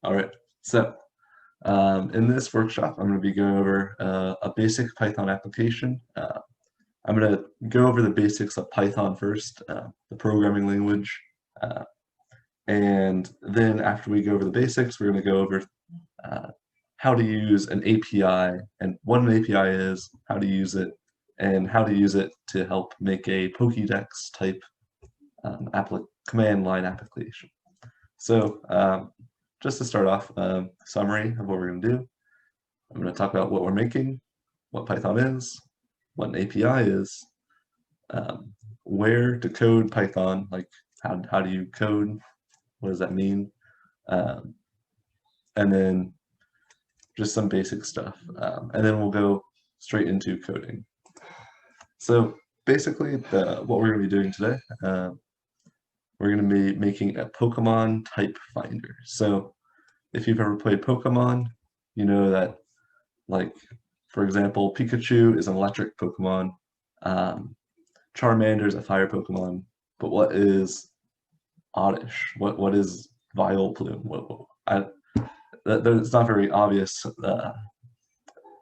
All right, so in this workshop, I'm going to be going over a basic Python application. I'm going to go over the basics of Python first, the programming language, uh, and then after we go over the basics, we're going to go over uh, how to use an API and what an API is, how to use it, and how to use it to help make a Pokédex type command line application. So just to start off, summary of what we're going to do. I'm going to talk about what we're making, what Python is, what an API is, where to code Python, like how do you code, what does that mean, and then just some basic stuff. And then we'll go straight into coding. So basically, what we're going to be doing today, we're going to be making a Pokemon type finder. So if you've ever played Pokemon, you know that, like, for example, Pikachu is an electric Pokemon, Charmander is a fire Pokemon, but what is Oddish? What is Vileplume? It's not very obvious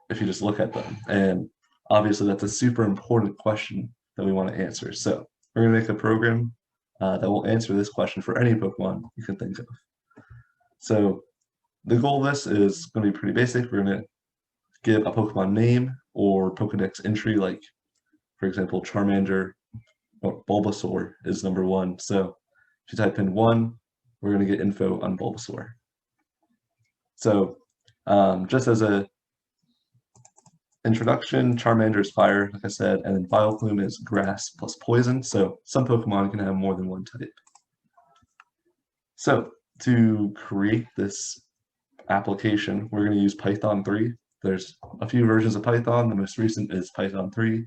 if you just look at them, and obviously that's a super important question that we want to answer. So we're going to make a program that will answer this question for any Pokemon you can think of. So the goal of this is going to be pretty basic. We're going to give a Pokemon name or Pokedex entry, like, for example, Charmander or Bulbasaur is number 1. So if you type in 1, we're going to get info on Bulbasaur. So just as a introduction, Charmander is fire, like I said, and then Vileplume is grass plus poison. So some Pokemon can have more than one type. So to create this application, we're going to use Python 3. There's a few versions of Python. The most recent is Python 3.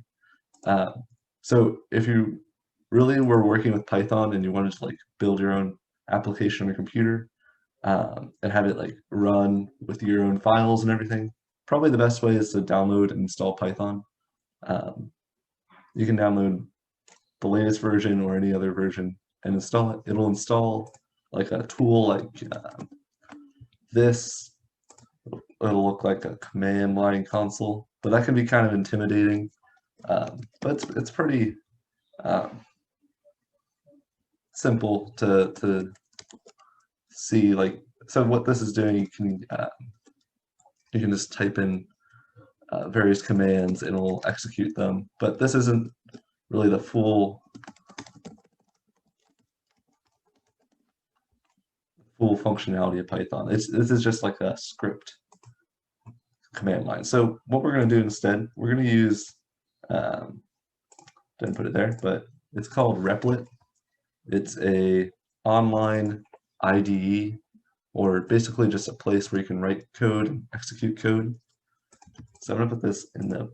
So if you really were working with Python and you wanted to like build your own application on your computer and have it like run with your own files and everything, probably the best way is to download and install Python. You can download the latest version or any other version and install it. It'll install like a tool like this. It'll look like a command line console, but that can be kind of intimidating. But it's pretty simple to see. Like, so what this is doing, you can just type in various commands and it'll execute them. But this isn't really the full functionality of Python. This is just like a script command line. So what we're going to do instead, we're going to use, didn't put it there, but it's called Replit. It's a online IDE, or basically just a place where you can write code and execute code. So I'm going to put this in the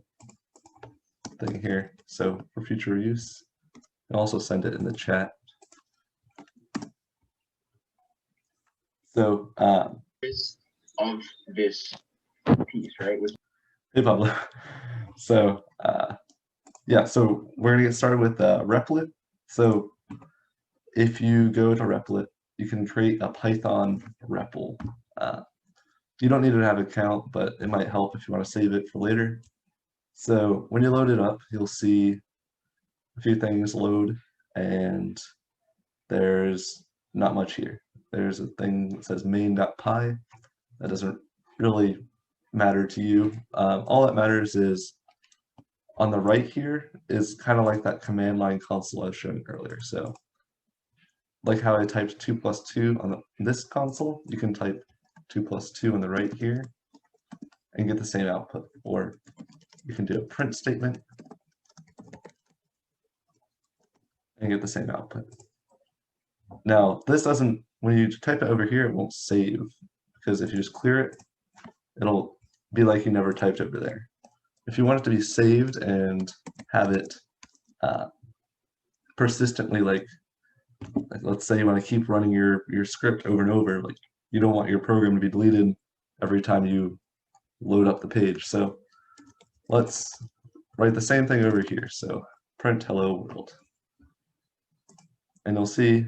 thing here, so for future use. And also send it in the chat. So of this piece, right? Hey Pablo. So yeah, so we're gonna get started with Replit. So if you go to Replit, you can create a Python REPL. You don't need to have an account, but it might help if you want to save it for later. So when you load it up, you'll see a few things load, and there's not much here. There's a thing that says main.py. That doesn't really matter to you. All that matters is on the right here is kind of like that command line console I was showing earlier. So like how I typed 2 plus 2 on this console, you can type 2 plus 2 on the right here and get the same output. Or you can do a print statement and get the same output. Now, this doesn't, when you type it over here, it won't save, because if you just clear it, it'll be like you never typed over there. If you want it to be saved and have it persistently, like let's say you want to keep running your script over and over, like you don't want your program to be deleted every time you load up the page. So let's write the same thing over here. So print hello world. And you'll see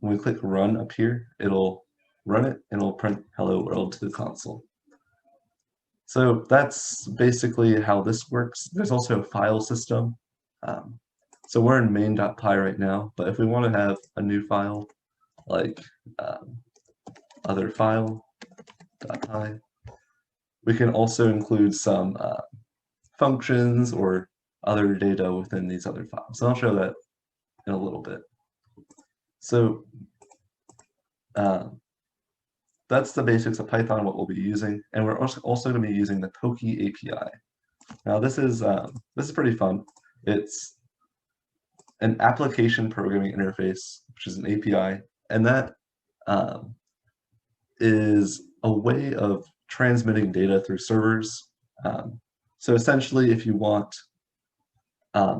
when we click run up here, it'll run it, and it'll print hello world to the console. So that's basically how this works. There's also a file system. So we're in main.py right now, but if we want to have a new file, like other file.py, we can also include some functions or other data within these other files. So I'll show that in a little bit. So that's the basics of Python, what we'll be using, and we're also going to be using the Pokey API. Now this is pretty fun. It's an application programming interface, which is an API, and that is a way of transmitting data through servers. So essentially, if you want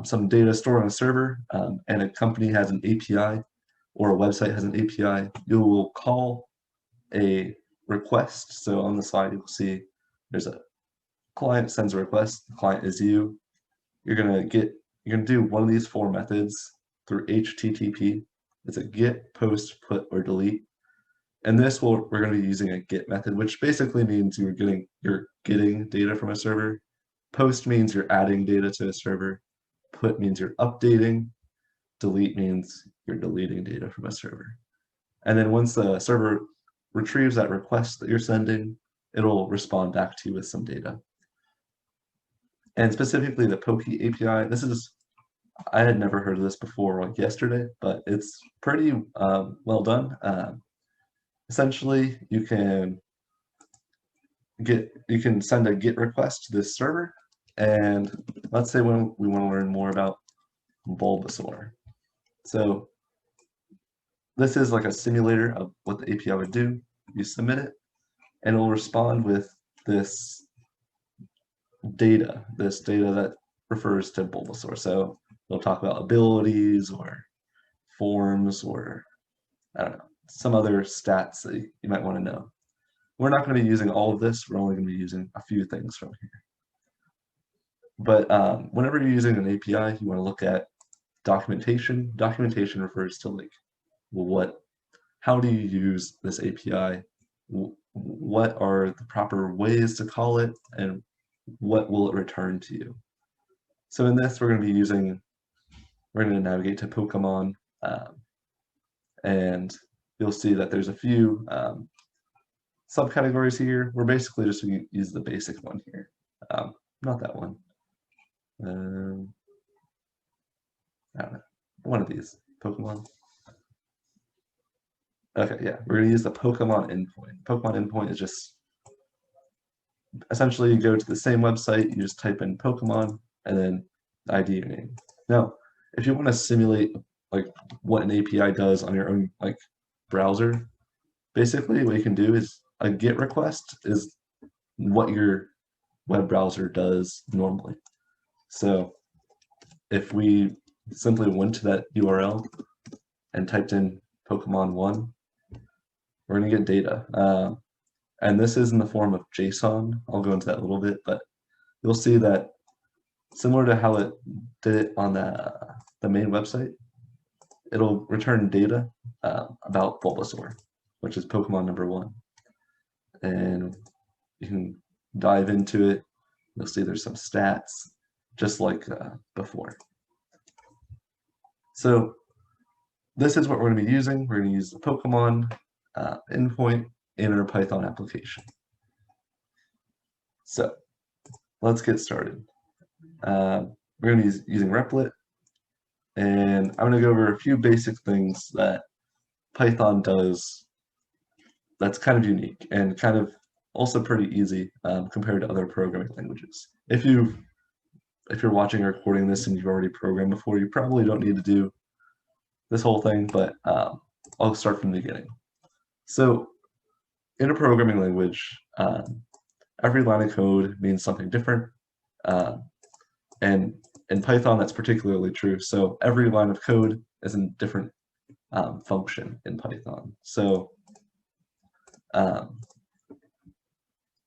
some data stored on a server and a company has an API or a website has an API, you will call a request. So on the slide, you'll see there's a client sends a request. The client is you. You're gonna do one of these 4 methods through HTTP. It's a get, post, put, or delete. And we're going to be using a get method, which basically means you're getting data from a server. Post means you're adding data to a server. Put means you're updating. Delete means you're deleting data from a server. And then once the server retrieves that request that you're sending, it'll respond back to you with some data. And specifically the Pokey API, I had never heard of this before, like yesterday, but it's pretty well done. Essentially, you can send a GET request to this server, and let's say when we want to learn more about Bulbasaur. So this is like a simulator of what the API would do. You submit it, and it'll respond with this data that refers to Bulbasaur. So it'll talk about abilities or forms or, I don't know, some other stats that you might want to know. We're not going to be using all of this. We're only going to be using a few things from here. But whenever you're using an API, you want to look at documentation. Documentation refers to like, well, how do you use this API? What are the proper ways to call it, and what will it return to you? So in this, we're going to navigate to Pokemon, and you'll see that there's a few subcategories here. We're basically just going to use the basic one here, not that one. I don't know, one of these, Pokemon. Okay, yeah, we're going to use the Pokemon endpoint. Pokemon endpoint is just, essentially you go to the same website, you just type in Pokemon, and then ID your name. Now, if you want to simulate like what an API does on your own like browser, basically what you can do is a GET request is what your web browser does normally. So if we simply went to that URL and typed in Pokemon 1, we're going to get data. And this is in the form of JSON. I'll go into that a little bit, but you'll see that similar to how it did it on the main website, it'll return data about Bulbasaur, which is Pokemon number 1. And you can dive into it. You'll see there's some stats, just like before. So this is what we're going to be using. We're going to use the Pokemon endpoint in our Python application. So let's get started. We're going to be using Replit, and I'm going to go over a few basic things that Python does that's kind of unique and kind of also pretty easy compared to other programming languages. If you're watching or recording this and you've already programmed before, you probably don't need to do this whole thing, but I'll start from the beginning. So in a programming language, every line of code means something different. And in Python, that's particularly true. So every line of code is a different function in Python. So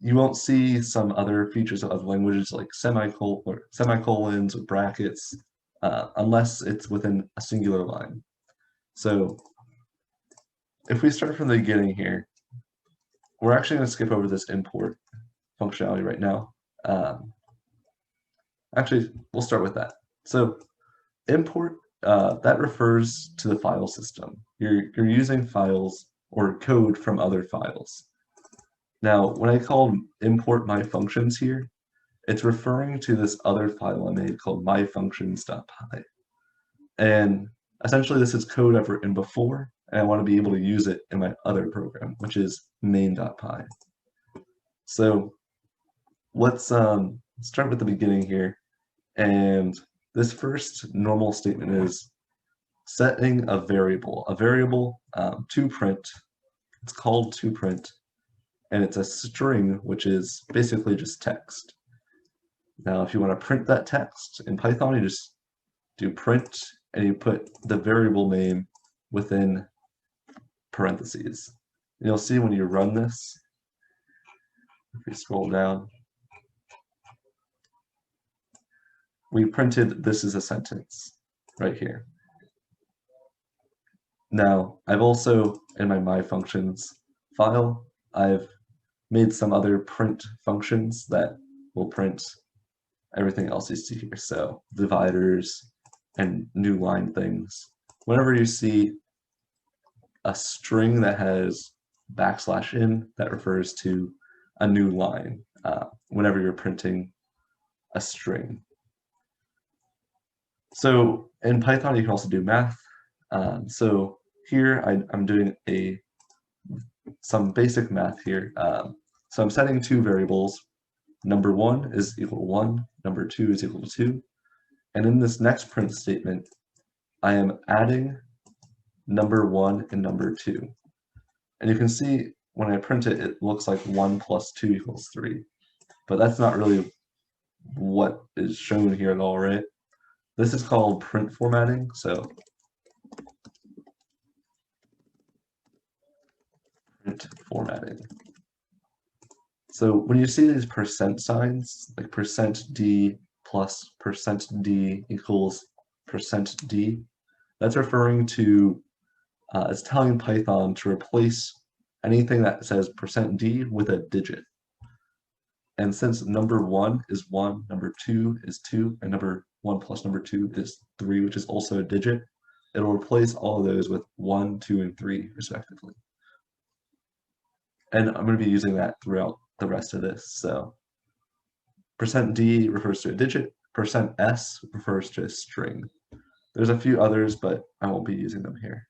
you won't see some other features of other languages like semicolons or brackets unless it's within a singular line. So if we start from the beginning here, we're actually going to skip over this import functionality right now. Actually, we'll start with that. So import, that refers to the file system. You're using files or code from other files. Now, when I call import my functions here, it's referring to this other file I made called myfunctions.py. And essentially this is code I've written before, and I want to be able to use it in my other program, which is main.py. So let's start with the beginning here. And this first normal statement is setting a variable to print. It's called to print, and it's a string, which is basically just text. Now, if you want to print that text in Python, you just do print, and you put the variable name within parentheses. And you'll see when you run this, if you scroll down, we printed this is a sentence right here. Now, I've also, in my functions file, I've made some other print functions that will print everything else you see here. So dividers and new line things. Whenever you see a string that has \n, that refers to a new line whenever you're printing a string. So in Python, you can also do math. So here I'm doing some basic math here. So I'm setting two variables. Number 1 is equal to 1, number 2 is equal to 2. And in this next print statement, I am adding number 1 and number 2. And you can see when I print it, it looks like 1 plus 2 equals 3. But that's not really what is shown here at all, right? This is called print formatting. So print formatting. So when you see these percent signs, like %d plus %d equals %d, that's referring to, it's telling Python to replace anything that says %d with a digit. And since number 1 is 1, number 2 is 2, and number 1 plus number 2 is 3, which is also a digit, it'll replace all of those with 1, 2, and 3, respectively. And I'm going to be using that throughout the rest of this. So %d refers to a digit, %s refers to a string. There's a few others, but I won't be using them here.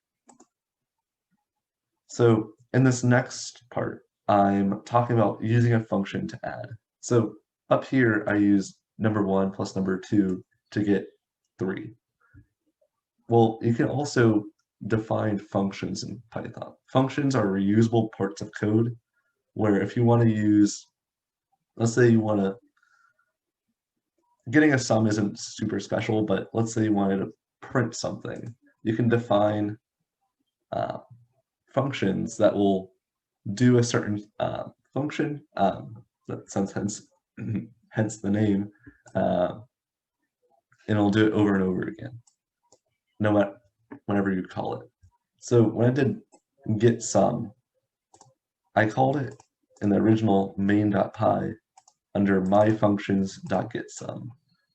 So in this next part, I'm talking about using a function to add. So up here, I use number 1 plus number 2 to get 3. Well, you can also define functions in Python. Functions are reusable parts of code where if you want to use, let's say you want to, getting a sum isn't super special, but let's say you wanted to print something. You can define functions that will do a certain function, hence the name, and it'll do it over and over again, no matter whenever you call it. So when I did get sum, I called it in the original main.py under myfunctions.getSum.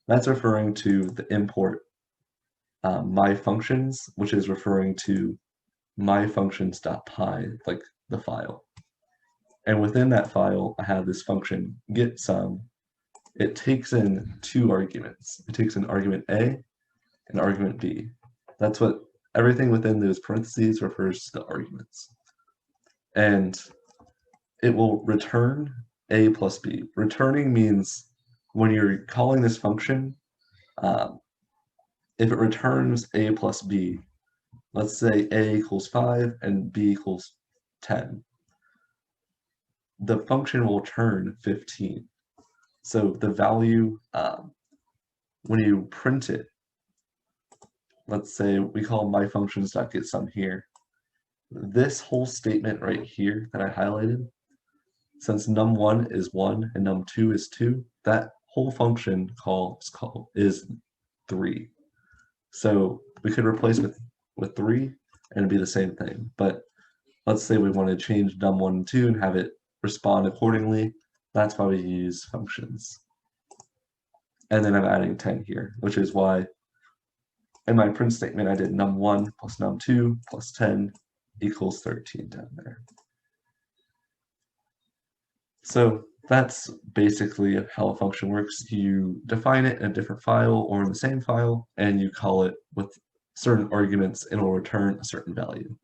That's referring to the import myfunctions, which is referring to myfunctions.py, like the file. And within that file, I have this function getSum. It takes in 2 arguments. It takes an argument A and argument B. That's what everything within those parentheses refers to the arguments. And it will return A plus B. Returning means when you're calling this function, if it returns A plus B, let's say A equals 5 and B equals 10, the function will return 15. So the value, when you print it, let's say we call myfunctions.getSum here. This whole statement right here that I highlighted, since num1 is 1 and num2 is 2, that whole function call is 3. So we could replace with 3 and it'd be the same thing. But let's say we want to change num1 and 2 and have it respond accordingly. That's why we use functions. And then I'm adding 10 here, which is why in my print statement I did num1 plus num2 plus 10 equals 13 down there. So that's basically how a function works. You define it in a different file or in the same file, and you call it with certain arguments, and it will return a certain value.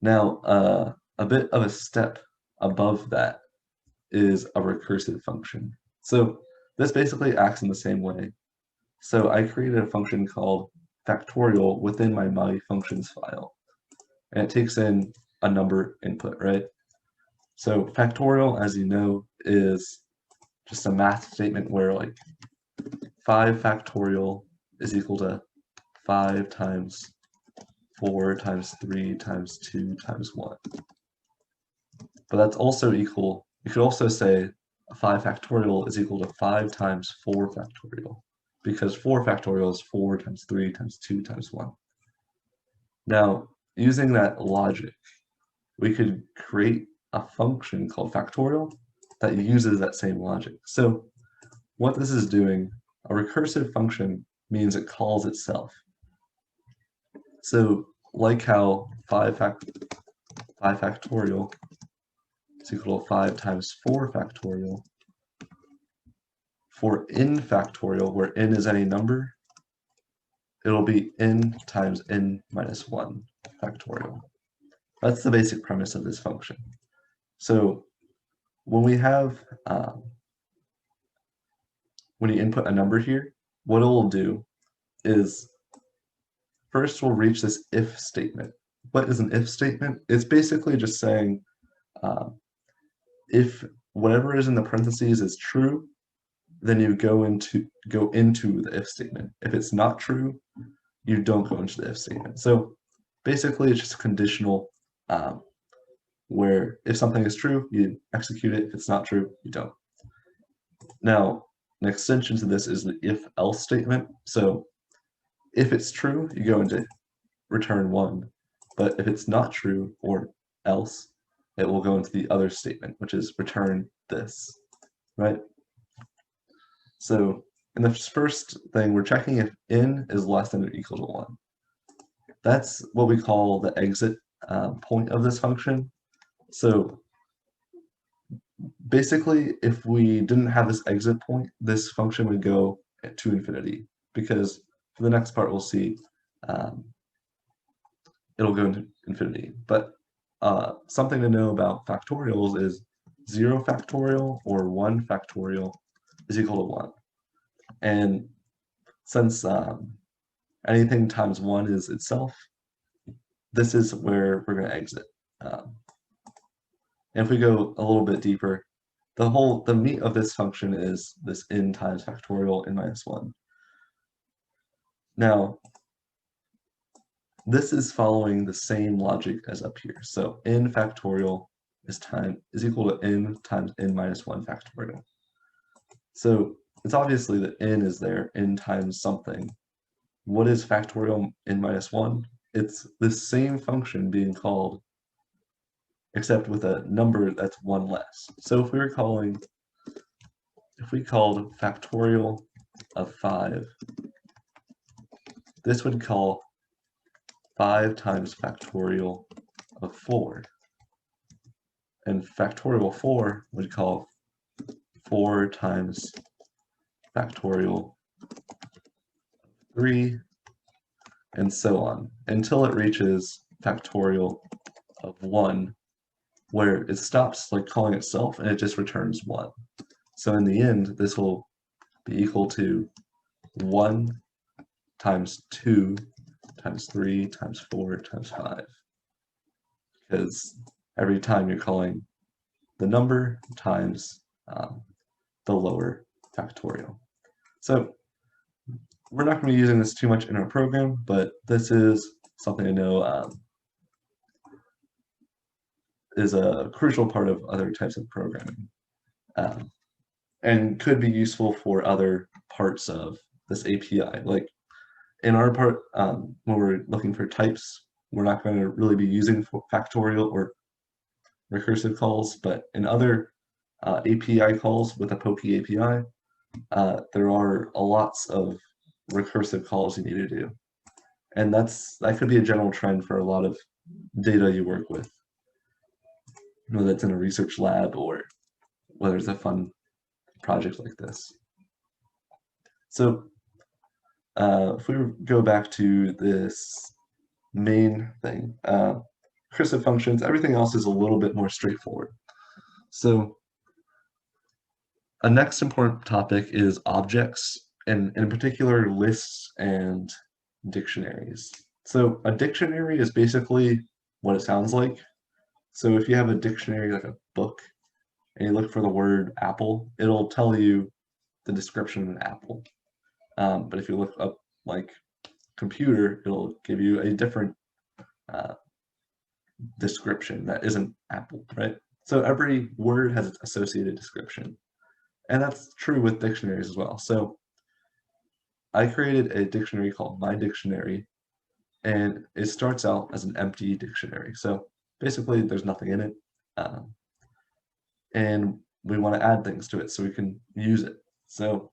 Now, a bit of a step above that is a recursive function. So this basically acts in the same way. So I created a function called factorial within my functions file, and it takes in a number input, right? So factorial, as you know, is just a math statement where like 5 factorial is equal to 5 times 4 times 3 times 2 times 1. But that's also equal, you could also say 5 factorial is equal to 5 times 4 factorial, because 4 factorial is 4 times 3 times 2 times 1. Now, using that logic, we could create a function called factorial that uses that same logic. So what this is doing, a recursive function means it calls itself. So like how 5 factorial is equal to 5 times 4 factorial, for n factorial, where n is any number, it'll be n times n minus 1 factorial. That's the basic premise of this function. So when we have, when you input a number here, what it will do is first we'll reach this if statement. What is an if statement? It's basically just saying if whatever is in the parentheses is true, then you go into the if statement. If it's not true, you don't go into the if statement. So basically it's just conditional, where if something is true, you execute it. If it's not true, you don't. Now, an extension to this is the if-else statement. So if it's true, you go into return 1. But if it's not true or else, it will go into the other statement, which is return this, right? So in the first thing, we're checking if n is less than or equal to 1. That's what we call the exit point of this function. So basically, if we didn't have this exit point, this function would go to infinity, because for the next part we'll see it'll go into infinity. But something to know about factorials is 0 factorial or 1 factorial is equal to 1. And since anything times 1 is itself, this is where we're going to exit. And if we go a little bit deeper, the meat of this function is this n times factorial n minus 1. Now, this is following the same logic as up here. So n factorial is equal to n times n minus 1 factorial. So it's obviously that n is there, n times something. What is factorial n minus 1? It's the same function being called, except with a number that's 1 less. So if we called factorial of 5, this would call 5 times factorial of 4. And factorial 4 would call 4 times factorial 3, and so on, until it reaches factorial of 1, where it stops like calling itself and it just returns 1. So in the end, this will be equal to 1 times 2 times 3 times 4 times 5, because every time you're calling the number times the lower factorial. So we're not going to be using this too much in our program, but this is something to know is a crucial part of other types of programming, and could be useful for other parts of this API. Like in our part, when we're looking for types, we're not going to really be using factorial, or recursive calls, but in other API calls with a Pokey API, there are lots of recursive calls you need to do. And that could be a general trend for a lot of data you work with, whether it's in a research lab or whether it's a fun project like this. So if we go back to this main thing, recursive functions, everything else is a little bit more straightforward. So a next important topic is objects, and in particular lists and dictionaries. So a dictionary is basically what it sounds like. So if you have a dictionary like a book and you look for the word apple, it'll tell you the description of an apple. But if you look up like computer, it'll give you a different description that isn't apple, right? So every word has its associated description. And that's true with dictionaries as well. So I created a dictionary called My Dictionary, and it starts out as an empty dictionary. So basically there's nothing in it. And we want to add things to it so we can use it. So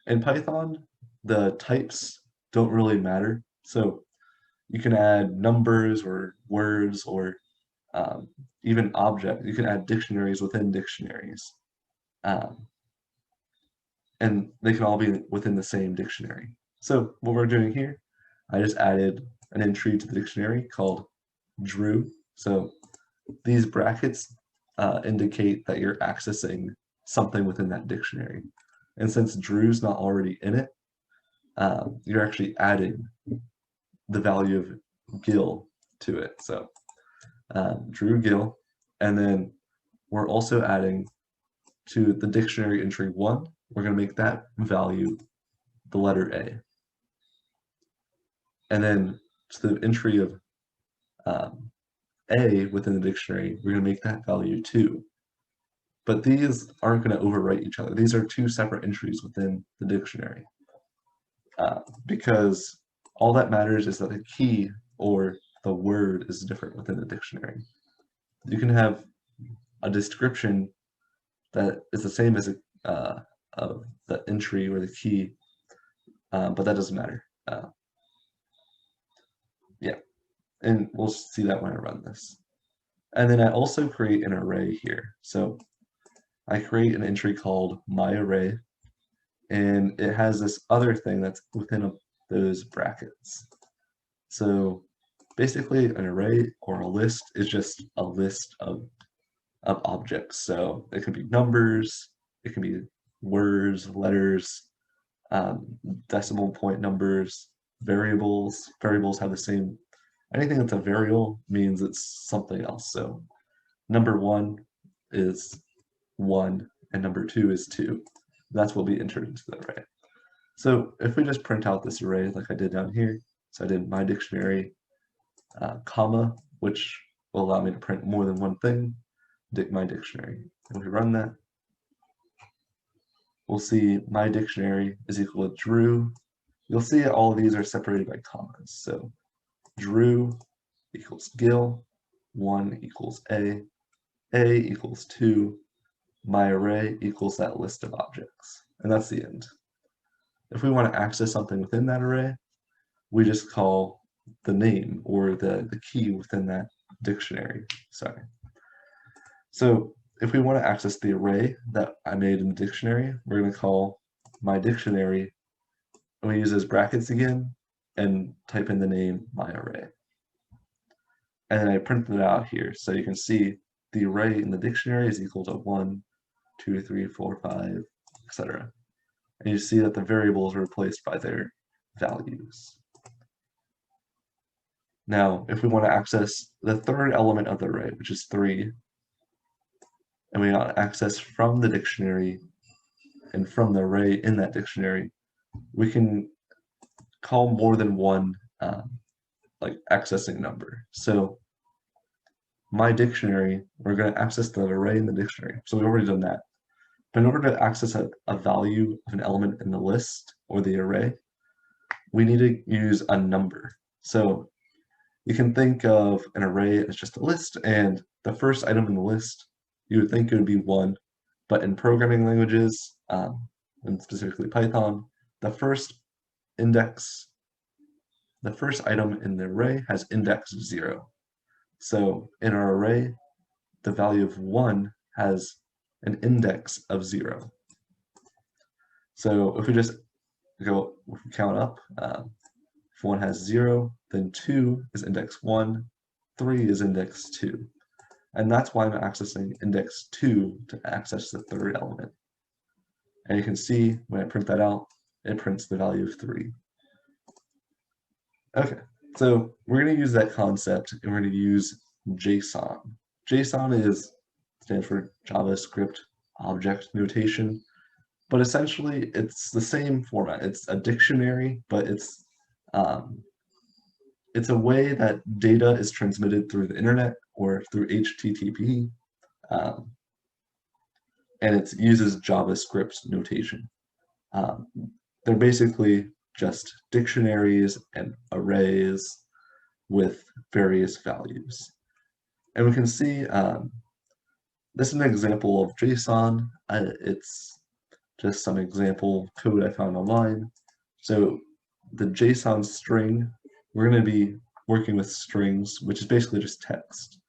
in Python, the types don't really matter. So you can add numbers or words or even objects. You can add dictionaries within dictionaries. And they can all be within the same dictionary. So what we're doing here, I just added an entry to the dictionary called Drew. So these brackets indicate that you're accessing something within that dictionary. And since Drew's not already in it, you're actually adding the value of Gill to it. So Drew Gill, and then we're also adding to the dictionary entry 1, we're going to make that value the letter A. And then to the entry of A within the dictionary, we're going to make that value 2. But these aren't going to overwrite each other. These are two separate entries within the dictionary. Because all that matters is that the key or the word is different within the dictionary. You can have a description that is the same as the entry or the key, but that doesn't matter. Yeah, and we'll see that when I run this. And then I also create an array here. So I create an entry called myArray, and it has this other thing that's within those brackets. So basically an array or a list is just a list of objects. So it can be numbers, it can be words, letters, decimal point numbers, variables. Variables have the same, anything that's a variable means it's something else. So number 1 is 1 and number 2 is 2. That's what we entered into the array. So if we just print out this array like I did down here, so I did my dictionary, comma, which will allow me to print more than one thing, my dictionary. If we run that, we'll see my dictionary is equal to Drew. You'll see all of these are separated by commas. So Drew equals Gill, 1 equals A equals 2, my array equals that list of objects. And that's the end. If we want to access something within that array, we just call the name or the key within that dictionary. Sorry. So if we want to access the array that I made in the dictionary, we're going to call my dictionary, and we use those brackets again and type in the name my array. And then I printed it out here so you can see the array in the dictionary is equal to 1, 2, 3, 4, 5, etc. And you see that the variables are replaced by their values. Now, if we want to access the third element of the array, which is 3, and we want to access from the dictionary and from the array in that dictionary, we can call more than one like accessing number. So my dictionary, we're going to access the array in the dictionary. So we've already done that. But in order to access a value of an element in the list or the array, we need to use a number. So you can think of an array as just a list, and the first item in the list, you would think it would be 1, but in programming languages, and specifically Python, the first item in the array has index 0. So in our array, the value of 1 has an index of 0. So if we just count up, if 1 has 0, then 2 is index 1, 3 is index 2. And that's why I'm accessing index 2 to access the third element. And you can see when I print that out, it prints the value of 3. Okay, so we're going to use that concept and we're going to use JSON. JSON stands for JavaScript Object Notation, but essentially it's the same format. It's a dictionary, but it's a way that data is transmitted through the internet or through HTTP, and it uses JavaScript notation. They're basically just dictionaries and arrays with various values. And we can see this is an example of JSON. It's just some example code I found online. So the JSON string, we're going to be working with strings, which is basically just text.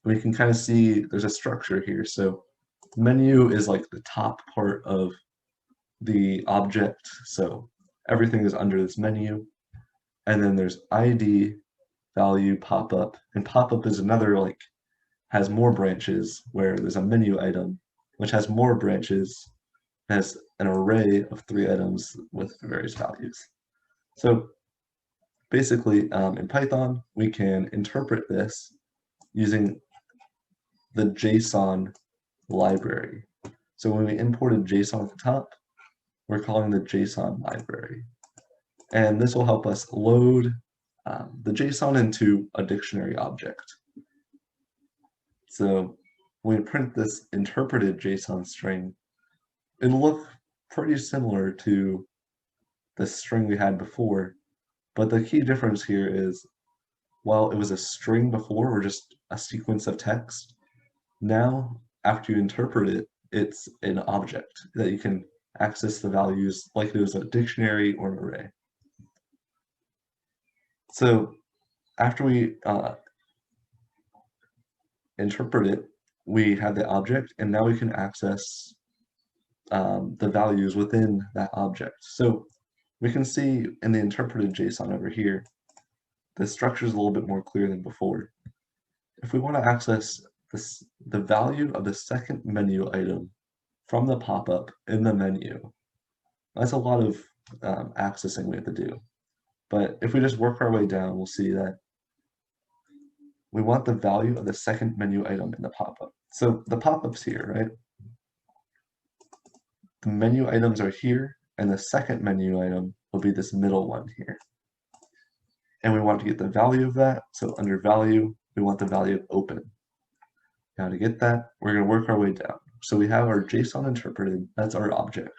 We can kind of see there's a structure here. So menu is like the top part of the object. So everything is under this menu. And then there's ID, value, pop-up. And pop-up is another, has more branches, where there's a menu item, which has more branches, has an array of 3 items with various values. So basically, in Python, we can interpret this using the JSON library. So when we imported JSON at the top, we're calling the JSON library. And this will help us load the JSON into a dictionary object. So when we print this interpreted JSON string, it'll look pretty similar to the string we had before, but the key difference here is, while it was a string before, or just a sequence of text, now after you interpret it, it's an object that you can access the values like it was a dictionary or an array. So after we interpret it, we have the object, and now we can access the values within that object. So we can see in the interpreted JSON over here, the structure is a little bit more clear than before. If we want to access the value of the second menu item from the pop-up in the menu, that's a lot of accessing we have to do. But if we just work our way down, we'll see that we want the value of the second menu item in the pop-up. So the pop-up's here, right? The menu items are here, and the second menu item will be this middle one here. And we want to get the value of that. So under value, we want the value of open. Now to get that, we're going to work our way down. So we have our JSON interpreted, that's our object,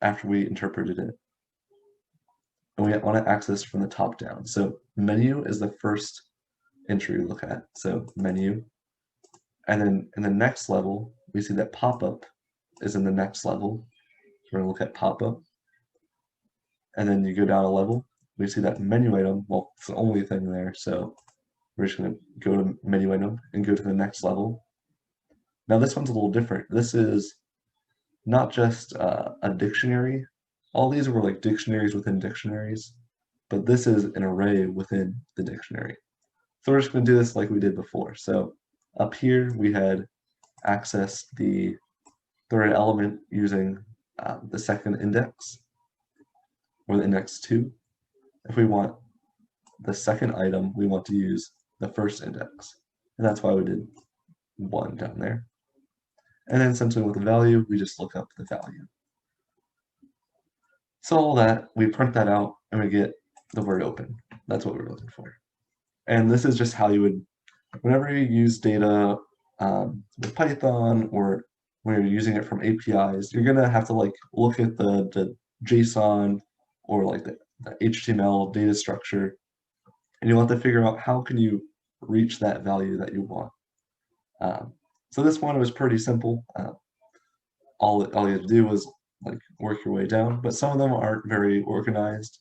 after we interpreted it. And we want to access from the top down. So menu is the first entry we look at. So menu. And then in the next level, we see that pop-up is in the next level. We're going to look at pop-up. And then you go down a level, we see that menu item, well, it's the only thing there. So we're just going to go to menu item and go to the next level. Now this one's a little different. This is not just a dictionary. All these were like dictionaries within dictionaries, but this is an array within the dictionary. So we're just going to do this like we did before. So up here we had accessed the third element using the second index, or the index 2. If we want the second item, we want to use the first index. And that's why we did 1 down there. And then essentially with the value, we just look up the value. So all that, we print that out and we get the word open. That's what we're looking for. And this is just how you would, whenever you use data with Python, or when you're using it from APIs, you're gonna have to look at the JSON or the HTML data structure, and you'll have to figure out how can you reach that value that you want. So this one was pretty simple. All you had to do was like work your way down, but some of them aren't very organized.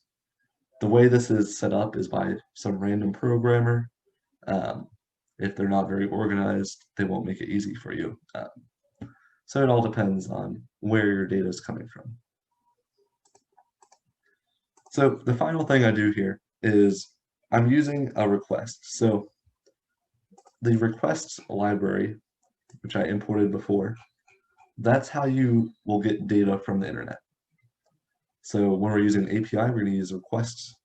The way this is set up is by some random programmer. If they're not very organized, they won't make it easy for you. So it all depends on where your data is coming from. So the final thing I do here is I'm using a request. So the requests library, which I imported before, that's how you will get data from the internet. So when we're using an API, we're going to use requests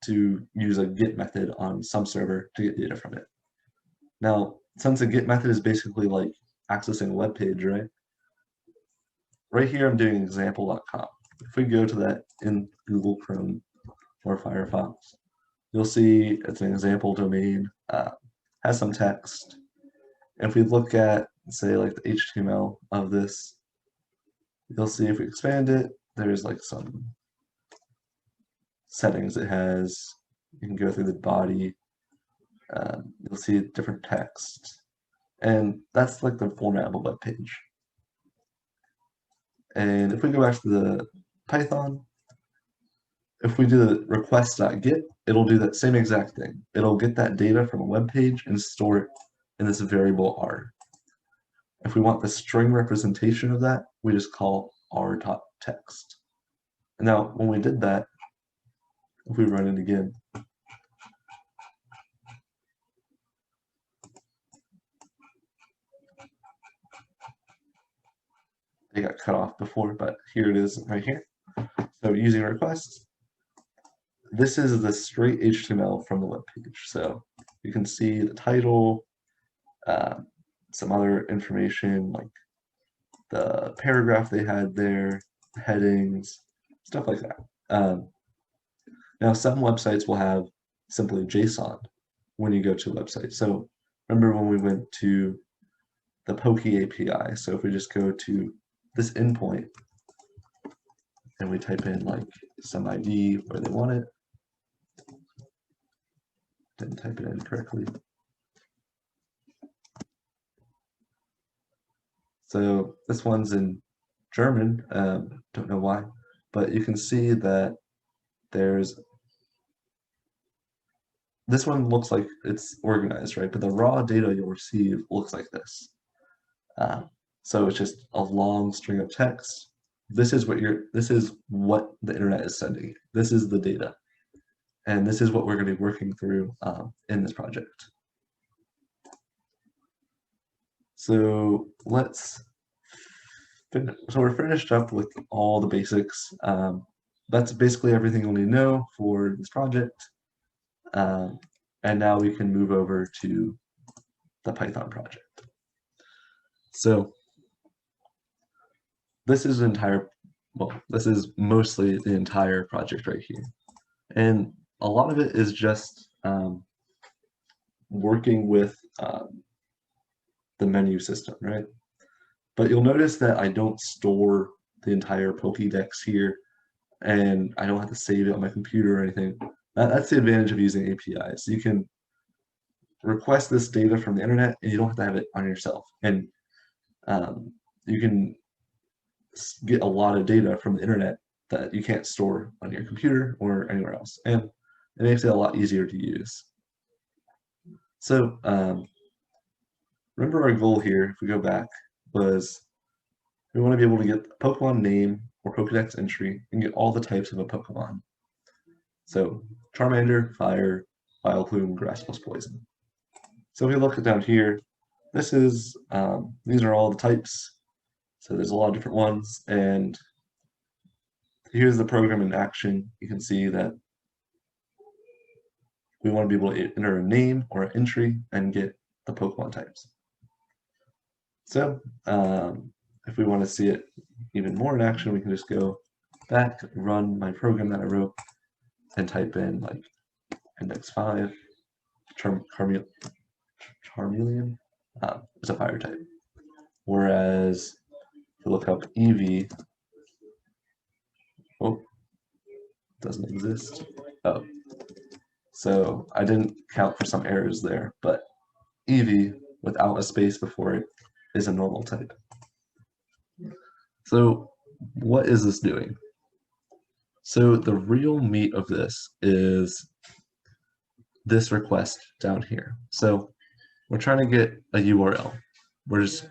to use a GET method on some server to get data from it. Now, since a GET method is basically like accessing a web page, right? Right here, I'm doing example.com. If we go to that in Google Chrome or Firefox, you'll see it's an example domain, has some text. If we look at, say, like the HTML of this, you'll see if we expand it, there's like some settings it has. You can go through the body. You'll see different text. And that's like the format of a web page. And if we go back to the Python, if we do the request.get, it'll do that same exact thing. It'll get that data from a web page and store it in this variable R. If we want the string representation of that, we just call r.text. Now, when we did that, if we run it again, they got cut off before, but here it is right here. So using requests, this is the straight HTML from the web page. So you can see the title, some other information like the paragraph they had there, headings, stuff like that. Now, some websites will have simply JSON when you go to a website. So remember when we went to the Pokey API. So if we just go to this endpoint and we type in like some ID where they want it, didn't type it in correctly. So this one's in German, don't know why, but you can see that this one looks like it's organized, right? But the raw data you'll receive looks like this. So it's just a long string of text. This is what the internet is sending. This is the data. And this is what we're going to be working through in this project. So we're finished up with all the basics. That's basically everything you'll need to know for this project. And now we can move over to the Python project. So this is this is mostly the entire project right here. And a lot of it is just working with the menu system, right? But you'll notice that I don't store the entire Pokédex here, and I don't have to save it on my computer or anything. That's the advantage of using APIs. You can request this data from the internet, and you don't have to have it on yourself. And you can get a lot of data from the internet that you can't store on your computer or anywhere else. And it makes it a lot easier to use. So remember our goal here, if we go back, was we want to be able to get the Pokemon name or Pokedex entry and get all the types of a Pokemon. So Charmander, Fire, Vileplume, Grass plus Poison. So if we look down here, these are all the types. So there's a lot of different ones, and here's the program in action. You can see that we want to be able to enter a name or an entry and get the Pokemon types. So if we want to see it even more in action, we can just go back, run my program that I wrote, and type in like index 5, Charmeleon is a fire type. Whereas if you look up Eevee, oh, doesn't exist. Oh, So I didn't count for some errors there, but EV without a space before it is a normal type. So what is this doing? So the real meat of this is this request down here. So we're trying to get a URL. We're just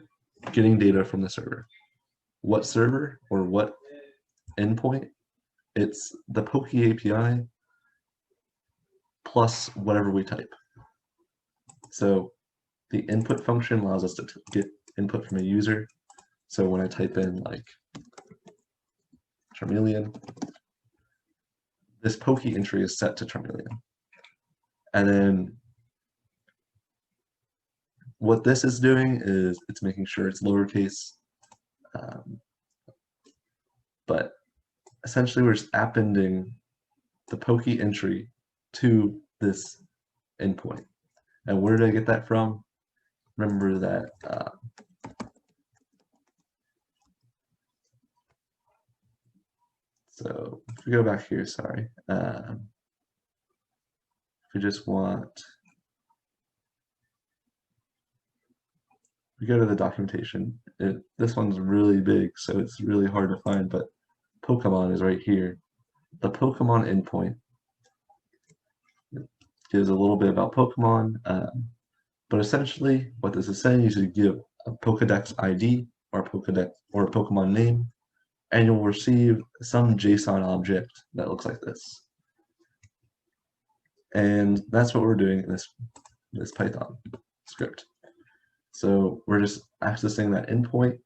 getting data from the server. What server or what endpoint? It's the Pokey API plus whatever we type. So the input function allows us to get input from a user. So when I type in like Charmeleon, this Pokey entry is set to Charmeleon. And then what this is doing is it's making sure it's lowercase, but essentially we're just appending the Pokey entry to this endpoint. And where did I get that from? Remember that so if we go back here, sorry, if we just want, we go to the documentation. This one's really big, so it's really hard to find, but Pokemon is right here. The Pokemon endpoint gives a little bit about Pokemon, but essentially what this is saying is you give a Pokedex ID or a Pokedex or a Pokemon name, and you'll receive some JSON object that looks like this. And that's what we're doing in this Python script. So we're just accessing that endpoint.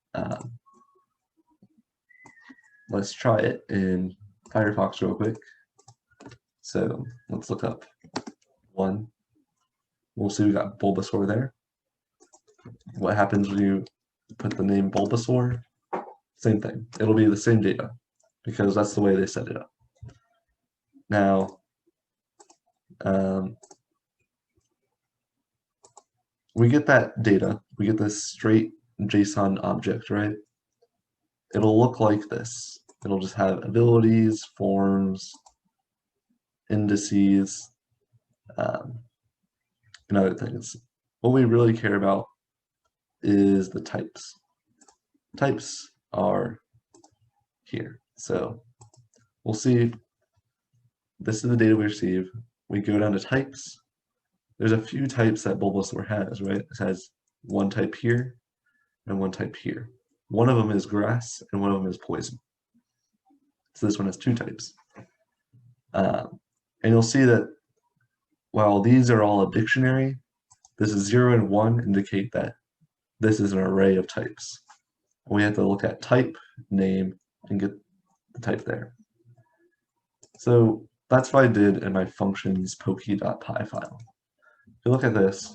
Let's try it in Firefox real quick. So let's look up one. We'll see we got Bulbasaur there. What happens when you put the name Bulbasaur? Same thing. It'll be the same data because that's the way they set it up. Now, we get that data. We get this straight JSON object, right? It'll look like this. It'll just have abilities, forms, indices, and other things. What we really care about is the types. Types are here. So we'll see, this is the data we receive. We go down to types. There's a few types that Bulbasaur has, right? It has one type here and one type here. One of them is grass and one of them is poison. So this one has two types. And you'll see that while these are all a dictionary, this is 0 and 1 indicate that this is an array of types. We have to look at type, name, and get the type there. So that's what I did in my functions pokey.py file. If you look at this,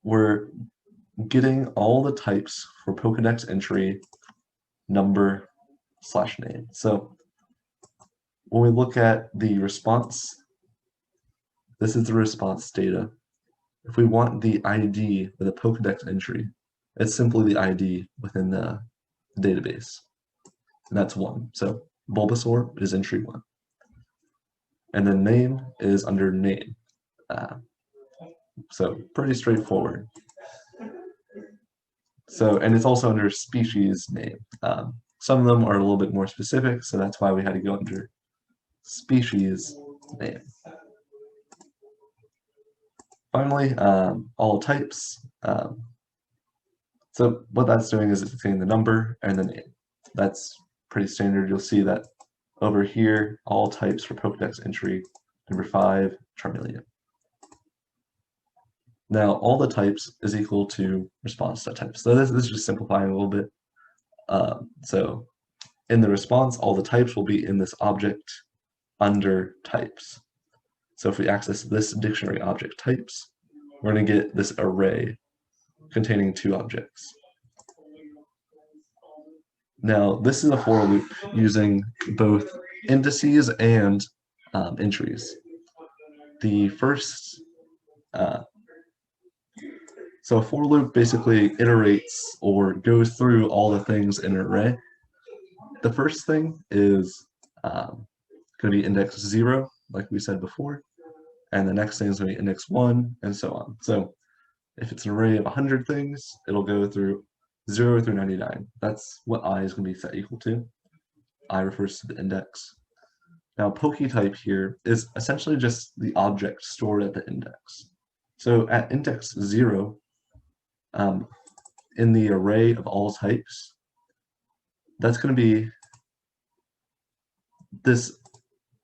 we're getting all the types for Pokedex entry, number, /name. So when we look at the response, this is the response data. If we want the ID for the Pokedex entry, it's simply the ID within the database. And that's 1. So Bulbasaur is entry 1. And then name is under name. So pretty straightforward. So, and it's also under species name. Some of them are a little bit more specific, so that's why we had to go under species name. Finally, all types. So what that's doing is it's getting the number and the name. That's pretty standard. You'll see that over here, all types for Pokedex entry, number 5, Charmeleon. Now, all the types is equal to response set types. So this is just simplifying a little bit. So in the response, all the types will be in this object under types. So if we access this dictionary object types, we're going to get this array containing 2 objects. Now, this is a for loop using both indices and entries. The first, so a for loop basically iterates or goes through all the things in an array. The first thing is going to be index 0. like we said before, and the next thing is going to be index 1, and so on. So if it's an array of 100 things, it'll go through 0 through 99. That's what I is going to be set equal to. I refers to the index. Now, PokeType here is essentially just the object stored at the index. So at index 0, in the array of all types, that's going to be this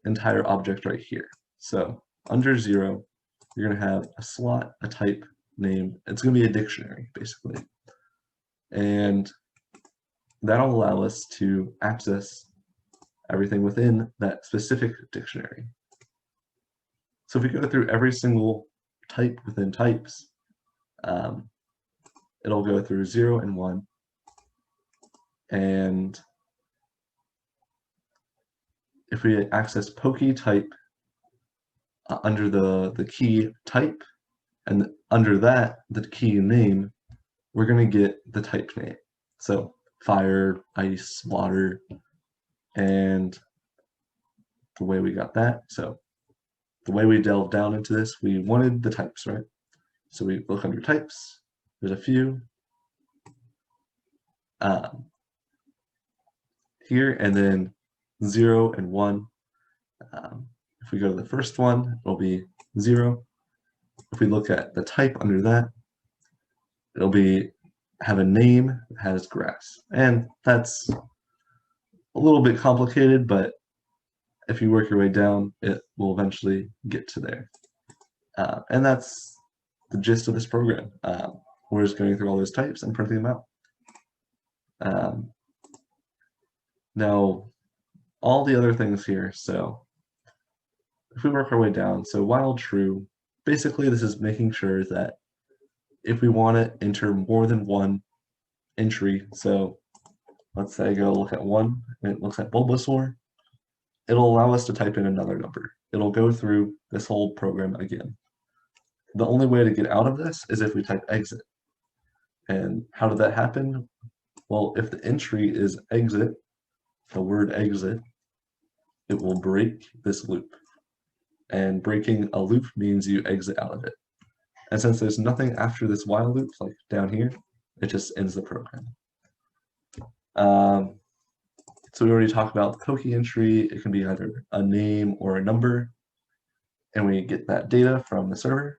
entire object right here. So under 0, you're going to have a slot, a type name. It's going to be a dictionary, basically. And that'll allow us to access everything within that specific dictionary. So if we go through every single type within types, it'll go through 0 and 1. And if we access PokeType under the key type, and under that, the key name, we're going to get the type name. So fire, ice, water, and the way we got that. So the way we delved down into this, we wanted the types, right? So we look under types. There's a few here, and then 0 and 1. If we go to the first one, it'll be 0. If we look at the type under that, it'll have a name that has grass. And that's a little bit complicated, but if you work your way down, it will eventually get to there. And that's the gist of this program. We're just going through all those types and printing them out. Now, all the other things here, so if we work our way down, so while true, basically this is making sure that if we want to enter more than one entry, so let's say I go look at 1, and it looks at Bulbasaur, it'll allow us to type in another number. It'll go through this whole program again. The only way to get out of this is if we type exit. And how did that happen? Well, if the entry is exit, the word exit, it will break this loop. And breaking a loop means you exit out of it. And since there's nothing after this while loop, like down here, it just ends the program. So we already talked about the Poke entry. It can be either a name or a number, and we get that data from the server.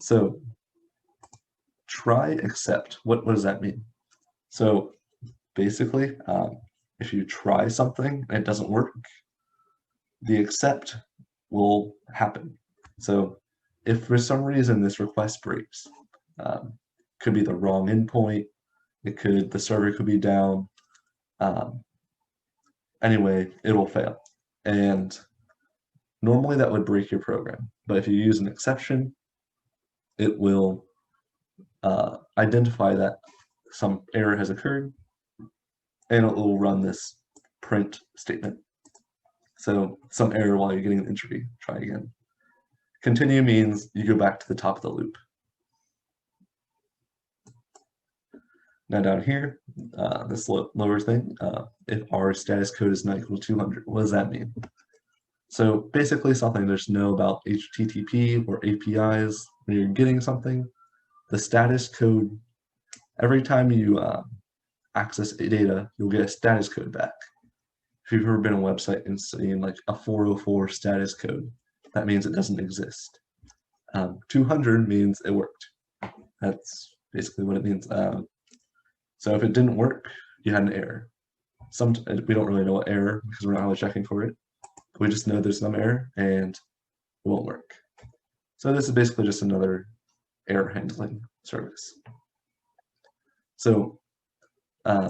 So try except, what does that mean? So basically, if you try something and it doesn't work, the except will happen. So if for some reason this request breaks, could be the wrong endpoint, the server could be down, anyway, it will fail. And normally that would break your program, but if you use an exception, it will identify that some error has occurred, and it will run this print statement. So some error while you're getting an entry, try again. Continue means you go back to the top of the loop. Now down here, this lower thing, if our status code is not equal to 200, what does that mean? So basically something to just know about HTTP or APIs, when you're getting something, the status code, every time you access data, you'll get a status code back. If you've ever been on a website and seen like a 404 status code, that means it doesn't exist. 200 means it worked. That's basically what it means. So if it didn't work, you had an error. We don't really know what error because we're not really checking for it. We just know there's some error and it won't work. So this is basically just another error handling service. So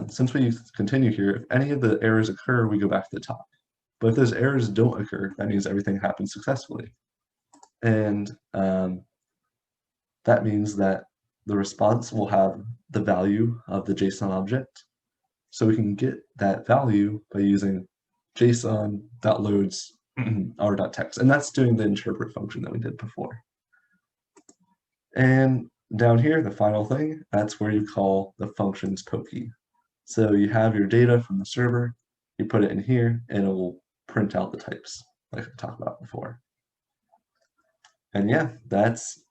since we continue here, if any of the errors occur, we go back to the top. But if those errors don't occur, that means everything happens successfully. And that means that the response will have the value of the JSON object. So we can get that value by using JSON.loads r.text. And that's doing the interpret function that we did before. And down here, the final thing, that's where you call the functions poke. So you have your data from the server, you put it in here, and it will print out the types. like I talked about before. And yeah, that's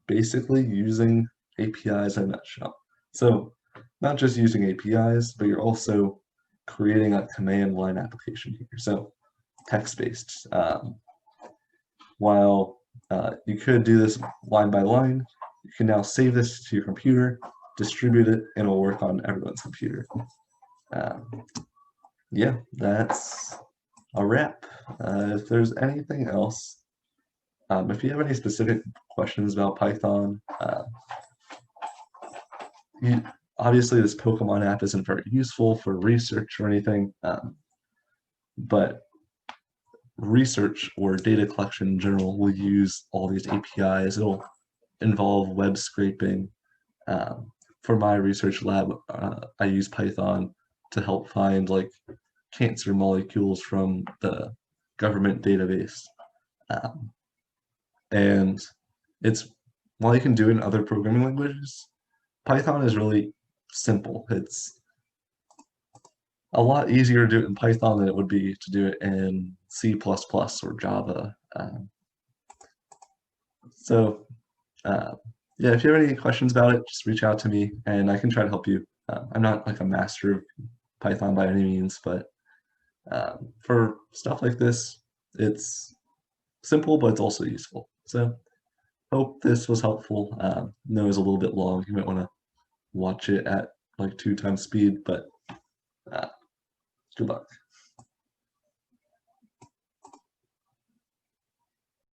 basically using APIs in a nutshell. So not just using APIs, but you're also creating a command line application here. So text-based. While you could do this line by line, you can now save this to your computer, distribute it, and it'll work on everyone's computer. Yeah, that's a wrap. If there's anything else, if you have any specific questions about Python, obviously this Pokemon app isn't very useful for research or anything, but research or data collection in general will use all these APIs. It'll involve web scraping. For my research lab, I use Python to help find like cancer molecules from the government database. And it's, while you can do it in other programming languages, Python is really simple. It's a lot easier to do it in Python than it would be to do it in C++ or Java. Yeah, if you have any questions about it, just reach out to me and I can try to help you. I'm not like a master of Python by any means, but for stuff like this, it's simple, but it's also useful. So hope this was helpful. I know it was a little bit long. You might want to watch it at like 2 times speed, but good luck.